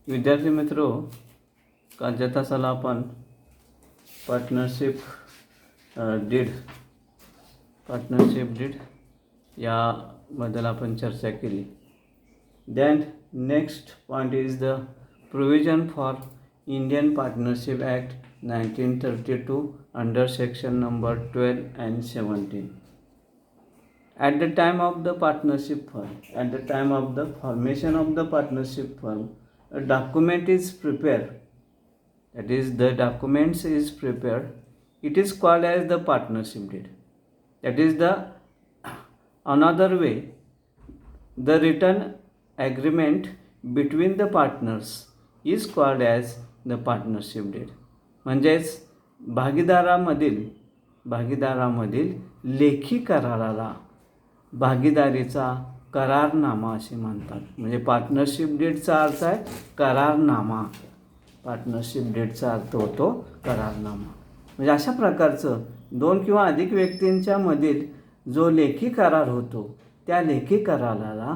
विद्यार्थी मित्रो, कालच्या तासाला आपण पार्टनरशिप डीड याबद्दल आपण चर्चा केली. Then next point is the provision for Indian partnership act 1932 under section number 12 and 17. At the time of the partnership firm, at the time of the formation of the partnership firm, a document is prepared. That is, the documents is prepared. It is called as the partnership deed. That is the another way. The written agreement between the partners is called as the partnership deed. म्हणजेच भागीदारामधील लेखी कराराला भागीदारीचा करारनामा असे म्हणतात. म्हणजे partnership डीडचा अर्थ आहे करारनामा. Partnership डीडचा अर्थ होतो करारनामा. म्हणजे अशा प्रकारचं दोन किंवा अधिक व्यक्तींच्या मधील जो लेखी करार होतो त्या लेखी कराराला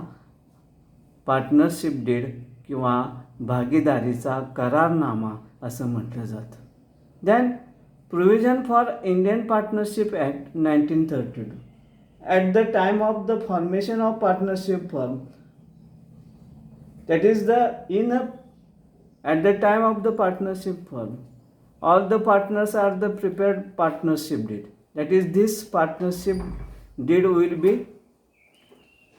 पार्टनरशिप डीड किंवा भागीदारीचा करारनामा असं म्हटलं जातं. Then provision for Indian partnership act 1932. At the time of the formation of partnership firm, that is at the time of the partnership firm, all the partners are the prepared partnership deed. That is, this partnership deed will be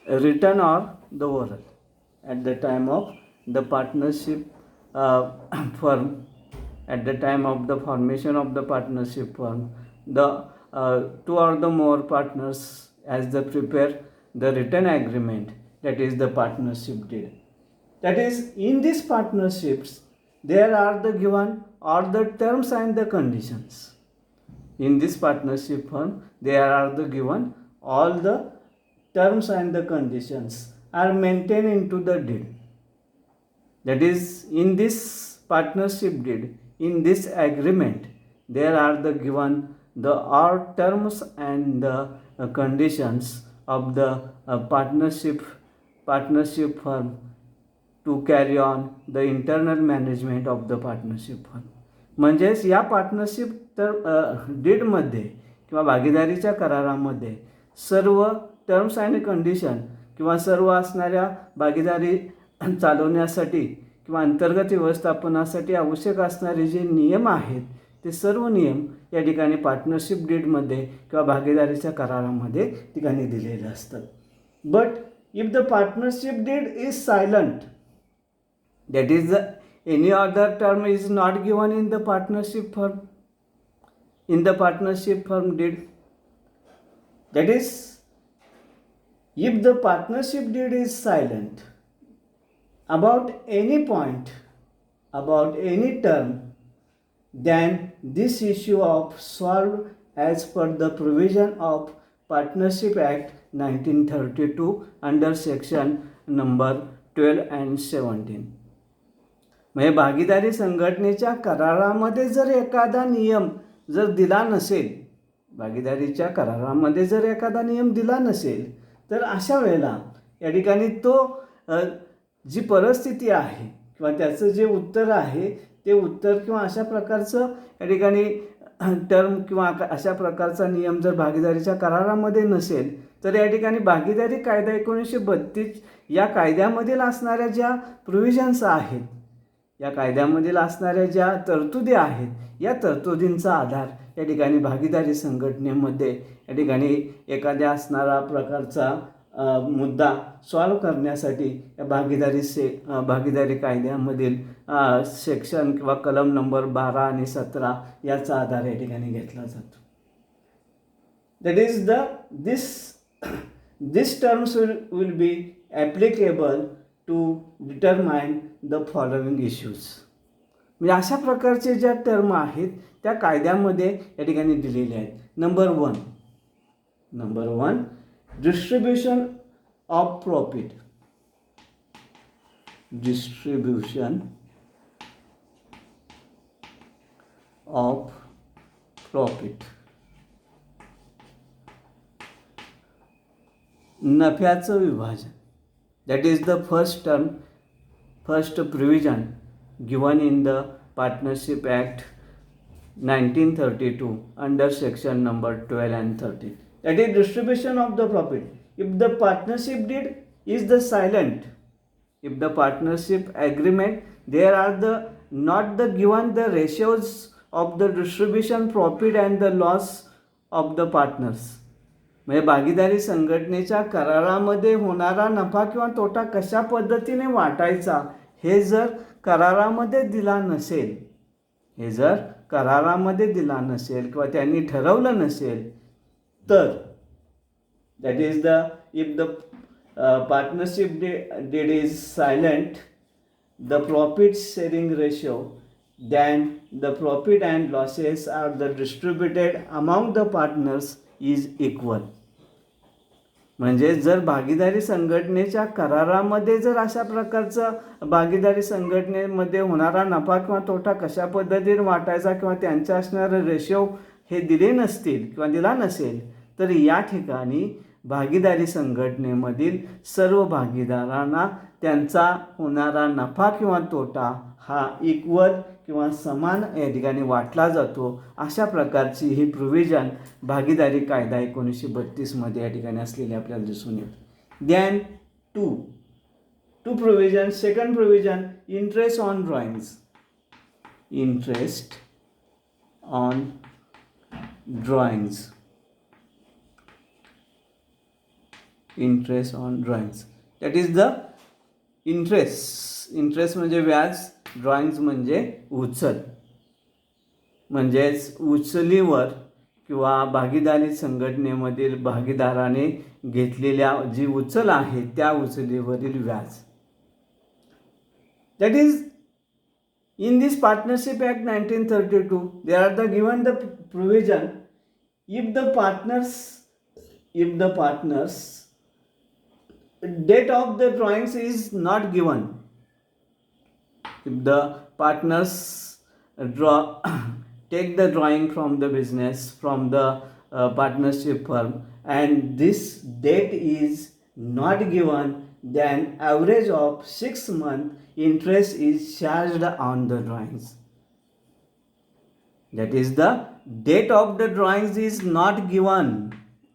written or the oral. At the time of the partnership firm, at the time of the formation of the partnership firm, the two or the more partners as the prepare the written agreement, that is the partnership deed. That is, in these partnerships there are the given all the terms and the conditions. In this partnership firm there are the given all the terms and the conditions are maintained into the deed. That is, in this partnership deed, in this agreement, there are the given the all terms and the conditions of the partnership firm to carry on the internal management of the partnership firm. म्हणजेच या partnership डीडमध्ये किंवा भागीदारीच्या करारामध्ये सर्व terms and condition किंवा सर्व असणाऱ्या भागीदारी चालवण्यासाठी किंवा अंतर्गत व्यवस्थापनासाठी आवश्यक असणारे जे नियम आहेत ते सर्व नियम या ठिकाणी पार्टनरशिप डीडमध्ये किंवा भागीदारीच्या करारामध्ये ठिकाणी दिलेले असतात. But if the partnership deed is silent, that is any other term is not given in the partnership firm deed. That is, if the partnership deed is silent about any point, about any term, then this issue of solved as per the provision of Partnership Act 1932 under section number 12 and 17. म्हणजे भागीदारी संघटनेच्या करारामध्ये जर एखादा नियम जर दिला नसेल, भागीदारीच्या करारामध्ये जर एखादा नियम दिला नसेल तर अशा वेळेला या ठिकाणी तो जी परिस्थिती आहे किंवा त्याचं जे उत्तर आहे ते उत्तर किंवा अशा प्रकारचं या ठिकाणी टर्म किंवा अशा प्रकारचा नियम जर भागीदारीच्या करारामध्ये नसेल तर या ठिकाणी भागीदारी कायदा 1932 या कायद्यामधील असणाऱ्या ज्या प्रोव्हिजन्स आहेत, या कायद्यामधील असणाऱ्या ज्या तरतुदी आहेत या तरतुदींचा आधार या ठिकाणी भागीदारी संघटनेमध्ये या ठिकाणी एखाद्या असणारा प्रकारचा मुद्दा सॉल्व करण्यासाठी या भागीदारी कायद्यामधील सेक्शन किंवा कलम नंबर 12 आणि 17 याचा आधार या ठिकाणी घेतला जातो. That is this terms will be applicable to determine the following issues. म्हणजे अशा प्रकारचे ज्या टर्म आहेत त्या कायद्यामध्ये या ठिकाणी दिलेले आहेत. Number one distribution of profit. Distribution of profit. नफ्याचं विभाजन. That is the first term first provision given in the Partnership Act 1932 under section number 12 and 13. That is distribution of the profit. If the partnership deed is the silent, if the partnership agreement, there are the not the given the ratios of the distribution profit and the loss of the partners. म्हणजे भागीदारी संघटनेच्या करारामध्ये होणारा नफा किंवा तोटा कशा पद्धतीने वाटायचा हे जर करारामध्ये दिला नसेल, हे जर करारामध्ये दिला नसेल किंवा त्यांनी ठरवलं नसेल तर that is the if the partnership deed is silent, the profit sharing ratio, then the profit and losses are the distributed among the partners is equal. म्हणजे जर भागीदारी संघटनेच्या करारामध्ये जर अशा प्रकारचं भागीदारी संघटनेमध्ये होणारा नफा किंवा तोटा कशा पद्धतीने वाटायचा किंवा त्यांच्या असणारे रेशो हे दिले नसतील किंवा दिला नसेल तर या ठिकाणी भागीदारी संघटनेमधील सर्व भागीदारांना त्यांचा होणारा नफा किंवा तोटा हा इक्वल किंवा समान या ठिकाणी वाटला जातो. अशा प्रकारची ही प्रोव्हिजन भागीदारी कायदा 1932 मध्ये या ठिकाणी असलेली आपल्याला दिसून येते. Then two provision. Second provision interest on drawings. Interest on drawings. Interest on drawings that is the interest म्हणजे व्याज, ड्रॉइंग्स म्हणजे उचल. म्हणजेच उचलीवर किंवा भागीदारी संघटनेमधील भागीदाराने घेतलेल्या जी उचल आहे त्या उचलीवरील व्याज. That is in this partnership act 1932 there are the given the provision if the partners date of the drawings is not given. If the partners take the drawing from the business, from the partnership firm, and this date is not given, then average of 6 month interest is charged on the drawings. That is the date of the drawings is not given.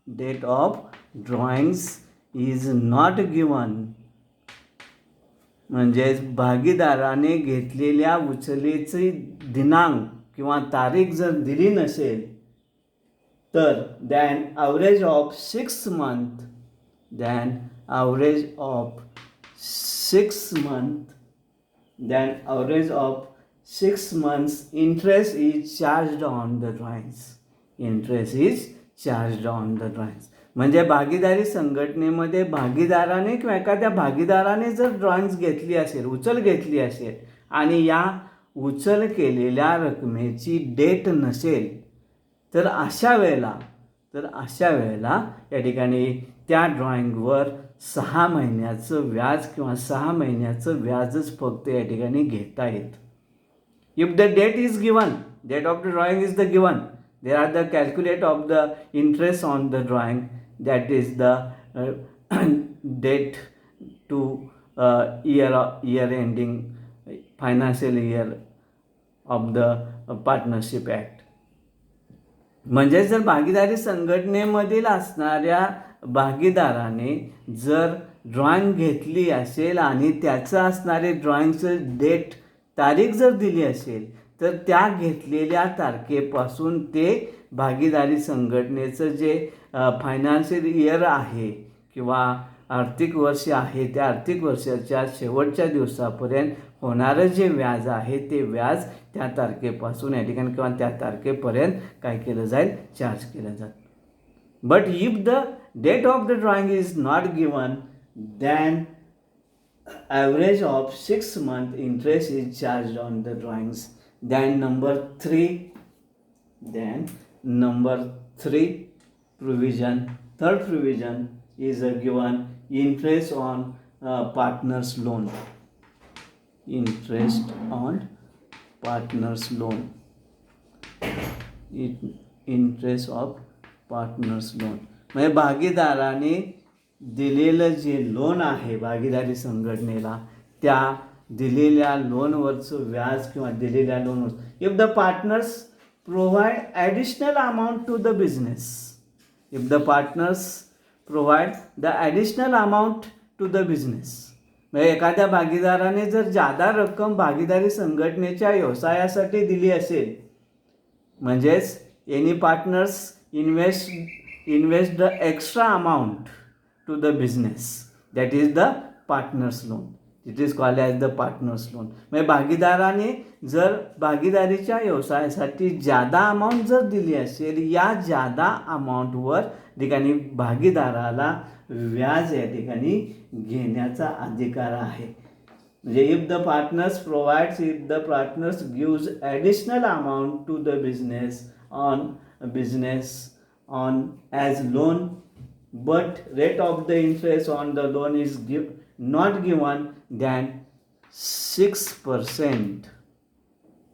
Date of drawings is not given. म्हणजेच भागीदाराने घेतलेल्या उचलीची दिनांक किंवा तारीख जर दिली नसेल तर than average of 6 month, then average of 6 months interest is charged on the drawings. Interest is charged on the drawings. म्हणजे भागीदारी संघटनेमध्ये भागीदाराने किंवा एखाद्या भागीदाराने जर ड्रॉइंग्स घेतली असेल, उचल घेतली असेल आणि या उचल केलेल्या रकमेची डेट नसेल तर अशा वेळेला या ठिकाणी त्या ड्रॉइंगवर 6 महिन्याचं व्याज किंवा 6 महिन्याचं व्याजच फक्त या ठिकाणी घेता येतं. If the date is given, date of the drawing is the given, there are the calculate of the interest on the drawing, that is the date to year ending financial year of the partnership act. म्हणजे जर भागीदारी संघटनेमधील असणाऱ्या भागीदाराने जर drawing घेतली असेल आणि त्याचं असणारे ड्रॉइंगचं डेट तारीख जर दिली असेल तर त्या घेतलेल्या तारखेपासून ते भागीदारी संघटनेचं जे फायनान्शियल इयर आहे किंवा आर्थिक वर्ष आहे त्या आर्थिक वर्षाच्या शेवटच्या दिवसापर्यंत होणारं जे व्याज आहे ते व्याज त्या तारखेपासून या ठिकाणी किंवा त्या तारखेपर्यंत काय केलं जाईल, चार्ज केलं जाईल. But if the date of the drawing is not given then average of 6 month interest is charged on the drawings. Then number 3 provision, third provision is given interest on partners loan. Interest on partners loan. Interest of partners loan म्हणजे भागीदाराने दिलेलं जे loan आहे भागीदारी संघटनेला त्या दिलेल्या लोनवरचं व्याज किंवा दिलेल्या लोनवर if the partners provide additional amount to the business, if the partners provide the additional amount to the business, म्हणजे एखाद्या भागीदाराने जर जादा रक्कम भागीदारी संघटनेच्या व्यवसायासाठी दिली असेल, म्हणजेच any partners invest the extra amount to the business, that is the partners loan, it is called as the partners loan. म्हणजे भागीदाराने जर भागीदारीच्या व्यवसायासाठी जादा अमाऊंट जर दिली असेल, या जादा अमाऊंटवर ठिकाणी भागीदाराला व्याज या ठिकाणी घेण्याचा अधिकार आहे. म्हणजे if the partners provides, if the partners gives additional amount to the business on as loan, but rate of the interest on the loan is not given than 6%.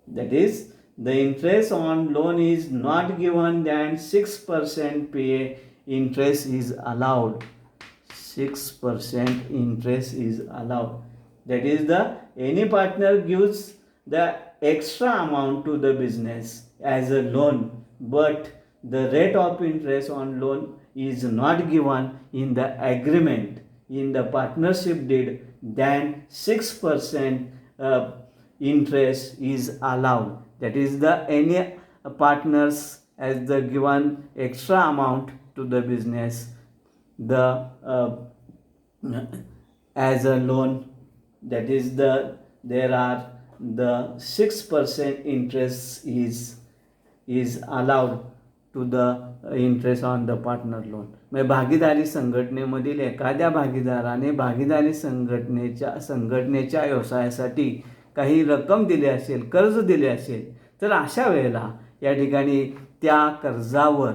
That is, the interest on loan is not given than 6% pay interest is allowed. 6% interest is allowed. That is, the any partner gives the extra amount to the business as a loan, but the rate of interest on loan is not given in the agreement, in the partnership deed, then 6% interest is allowed. That is, the any partners as the given extra amount to the business, the as a loan, that is there are the 6% interest is allowed to the interest on the partner loan. म्हणजे भागीदारी संघटनेमधील एखाद्या भागीदाराने भागीदारी संघटनेच्या व्यवसायासाठी काही रक्कम दिली असेल, कर्ज दिले असेल, तर अशा वेळेला या ठिकाणी त्या कर्जावर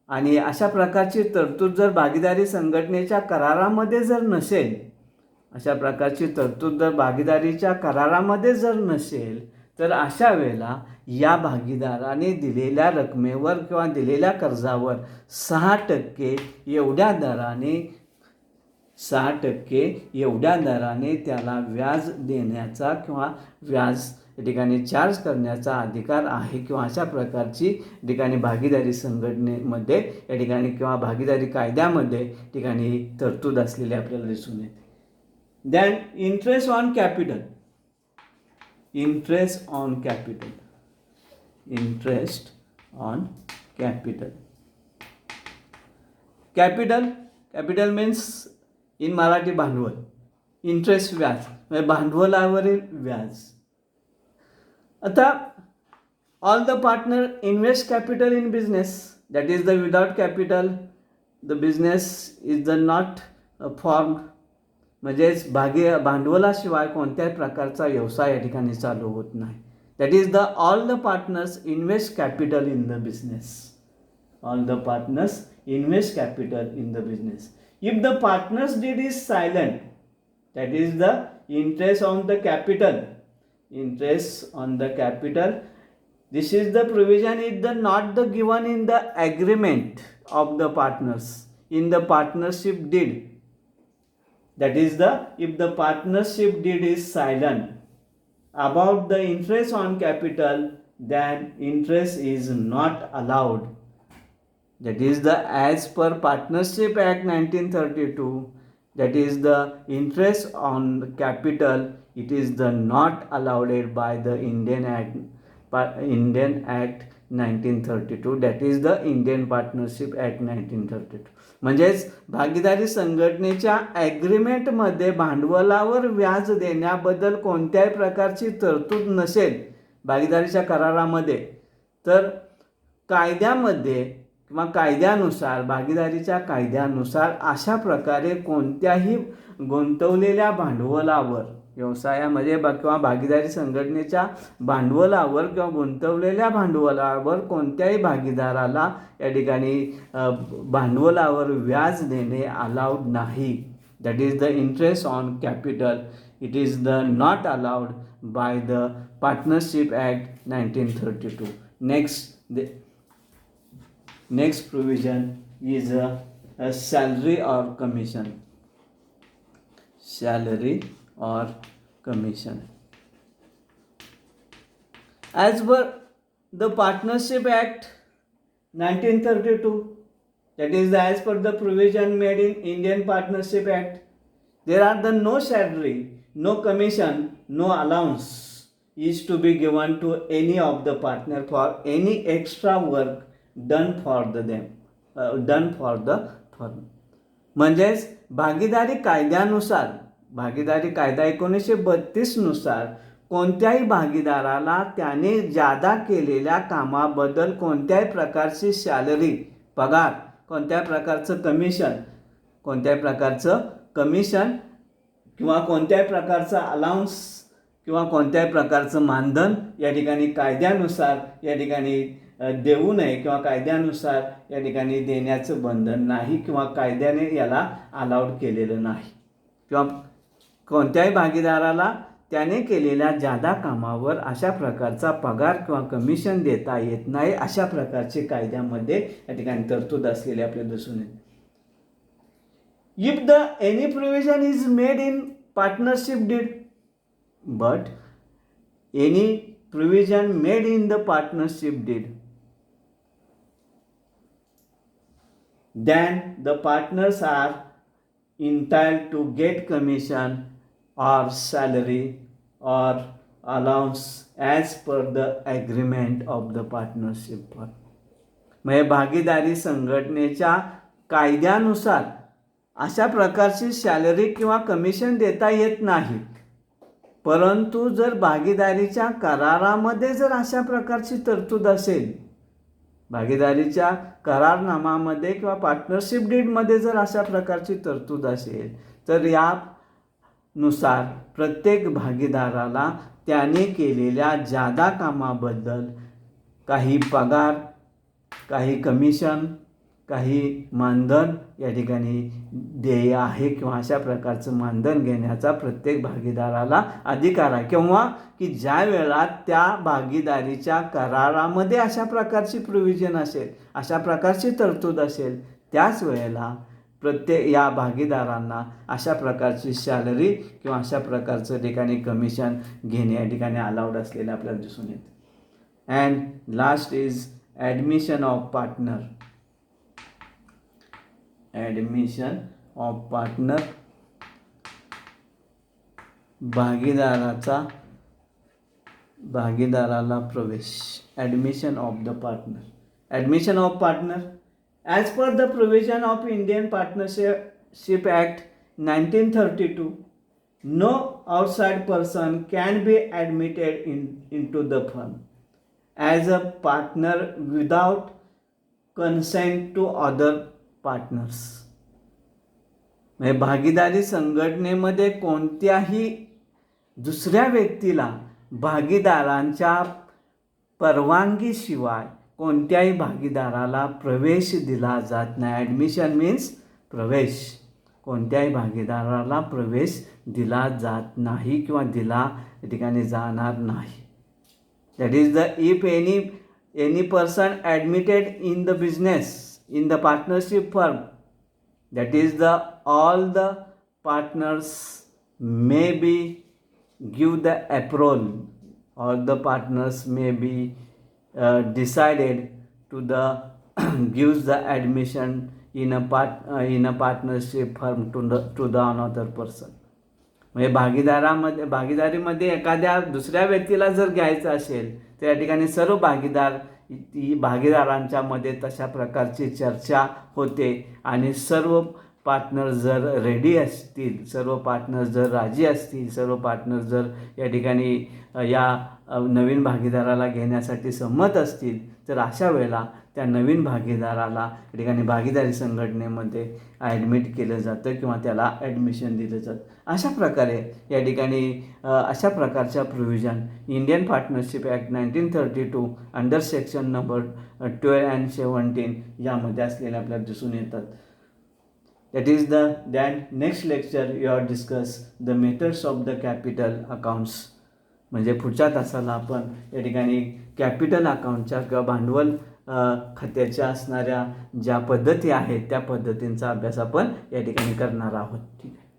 आणि अशा प्रकारची तरतूद जर भागीदारी संघटनेच्या करारामध्ये जर नसेल, अशा प्रकारची तरतूद जर भागीदारीच्या करारामध्ये जर नसेल, तर अशा वेळेला या भागीदाराने दिलेल्या रकमेवर किंवा दिलेल्या कर्जावर 6% एवढ्या दराने त्याला व्याज देण्याचा किंवा व्याज या ठिकाणी चार्ज करण्याचा अधिकार आहे, किंवा अशा प्रकारची ठिकाणी भागीदारी संघटनेमध्ये या ठिकाणी किंवा भागीदारी कायद्यामध्ये ठिकाणी तरतूद असलेली आपल्याला दिसून येते. Than interest on capital. Interest on capital. Interest on capital. Capital means in Marathi भांडवल. इंटरेस्ट व्याज म्हणजे भांडवलावरील व्याज. आता all the partner invest capital in business, that is the without capital the business is the not formed. म्हणजेच भांडवलाशिवाय कोणत्याही प्रकारचा व्यवसाय या ठिकाणी चालू होत नाही. That is the all the partners invest capital in the business. All the partners invest capital in the business. If the partners deed is silent, that is the interest on the capital. Interest on the capital, this is the provision is the not the given in the agreement of the partners in the partnership deed. That is, if the partnership deed is silent about the interest on capital, then interest is not allowed. That is, as per Partnership Act 1932, that is the interest on capital, it is not allowed by the Indian Act 1932, that is the Indian Partnership Act 1932. म्हणजेच भागीदारी संघटनेच्या ॲग्रीमेंटमध्ये भांडवलावर व्याज देण्याबद्दल कोणत्याही प्रकारची तरतूद नसेल भागीदारीच्या करारामध्ये, तर कायद्यामध्ये किंवा कायद्यानुसार भागीदारीच्या कायद्यानुसार अशा प्रकारे कोणत्याही गुंतवलेल्या भांडवलावर व्यवसायामध्ये किंवा भागीदारी संघटनेच्या भांडवलावर किंवा गुंतवलेल्या भांडवलावर कोणत्याही भागीदाराला या ठिकाणी भांडवलावर व्याज देणे अलाउड नाही. That is the interest on capital, it is the not allowed by the partnership act 1932. Next provision is a salary or commission. Salary or commission. As per the Partnership Act 1932, that is as per the provision made in Indian Partnership Act, there are the no salary, no commission, no allowance is to be given to any of the partner for any extra work done for the firm. म्हणजेच भागीदारी कायद्यानुसार, भागीदारी कायदा 1932 नुसार कोणत्याही भागीदाराला त्याने जादा केलेल्या कामाबद्दल कोणत्याही प्रकारची सॅलरी, पगार, कोणत्याही प्रकारचं कमिशन किंवा कोणत्याही प्रकारचं अलाउन्स किंवा कोणत्याही प्रकारचं मानधन या ठिकाणी कायद्यानुसार या ठिकाणी देऊ नये किंवा कायद्यानुसार या ठिकाणी देण्याचं बंधन नाही किंवा कायद्याने याला अलाउड केलेलं नाही किंवा कोणत्याही भागीदाराला त्याने केलेल्या जादा कामावर अशा प्रकारचा पगार किंवा कमिशन देता येत नाही, अशा प्रकारचे कायद्यामध्ये या ठिकाणी तरतूद असलेले आपल्याला दिसून येते. If any provision is made in partnership deed, but any provision made in the partnership deed, then the partners are entitled to get commission or salary or allowance as per the agreement of the partnership firm. म्हणजे भागीदारी संघटनेच्या कायद्यानुसार अशा प्रकारची salary किंवा commission देता येत नाही, परंतु जर भागीदारीच्या करारामध्ये जर अशा प्रकारची तरतूद असेल, भागीदारीच्या करारनामामध्ये किंवा पार्टनरशिप डीडमध्ये जर अशा प्रकारची तरतूद असेल तर यानुसार प्रत्येक भागीदाराला त्याने केलेल्या जादा कामाबद्दल काही पगार, काही कमिशन, काही मानधन या ठिकाणी देय आहे किंवा अशा प्रकारचं मानधन घेण्याचा प्रत्येक भागीदाराला अधिकार आहे. किंवा की ज्या वेळा त्या भागीदारीच्या करारामध्ये अशा प्रकारची प्रोव्हिजन असेल, अशा प्रकारची तरतूद असेल, त्याच वेळेला प्रत्येक या भागीदारांना अशा प्रकारची सॅलरी किंवा अशा प्रकारचं ठिकाणी कमिशन घेणे या ठिकाणी अलाउड असलेलं आपल्याला दिसून येते. And last is admission of partner. Admission of partner, भागीदाराला प्रवेश. Admission of the partner. Admission of partner as per the provision of Indian partnership act 1932, no outside person can be admitted into the firm as a partner without consent to other partners. म्हणजे भागीदारी संघटनेमध्ये कोणत्याही दुसऱ्या व्यक्तीला भागीदारांच्या परवानगीशिवाय कोणत्याही भागीदाराला प्रवेश दिला जात नाही. ॲडमिशन मीन्स प्रवेश. कोणत्याही भागीदाराला प्रवेश दिला जात नाही किंवा दिला या ठिकाणी जाणार नाही. That is the if any person admitted in the business in the partnership firm, that is all the partners may be give the approval or the partners may be decided to the gives the admission in a partnership firm to the another person. म्हणजे भागीदारीमध्ये एखाद्या दुसऱ्या व्यक्तीला जर घ्यायचं असेल तर या ठिकाणी सर्व भागीदारांच्या मध्ये तशा प्रकारची चर्चा होते आणि सर्व पार्टनर जर रेडी असतील, सर्व पार्टनर जर राजी असतील, सर्व पार्टनर जर या ठिकाणी या नवीन भागीदाराला घेण्यासाठी संमत असतील तर अशा वेळेला त्या नवीन भागीदाराला या ठिकाणी भागीदारी संघटनेमध्ये ॲडमिट केलं जातं किंवा त्याला ॲडमिशन दिलं जातं. अशा प्रकारे या ठिकाणी अशा प्रकारच्या provision Indian partnership act 1932 under section number 12 and 17 यामध्ये असलेले आपल्याला दिसून येतात. That is then next lecture you have discuss the methods of the capital accounts. म्हणजे पुढच्या तासाला आपण या ठिकाणी कॅपिटल अकाउंटच्या किंवा भांडवल खात्याच्या असणाऱ्या ज्या पद्धती आहेत त्या पद्धतींचा अभ्यास आपण या ठिकाणी करणार आहोत. ठीक आहे.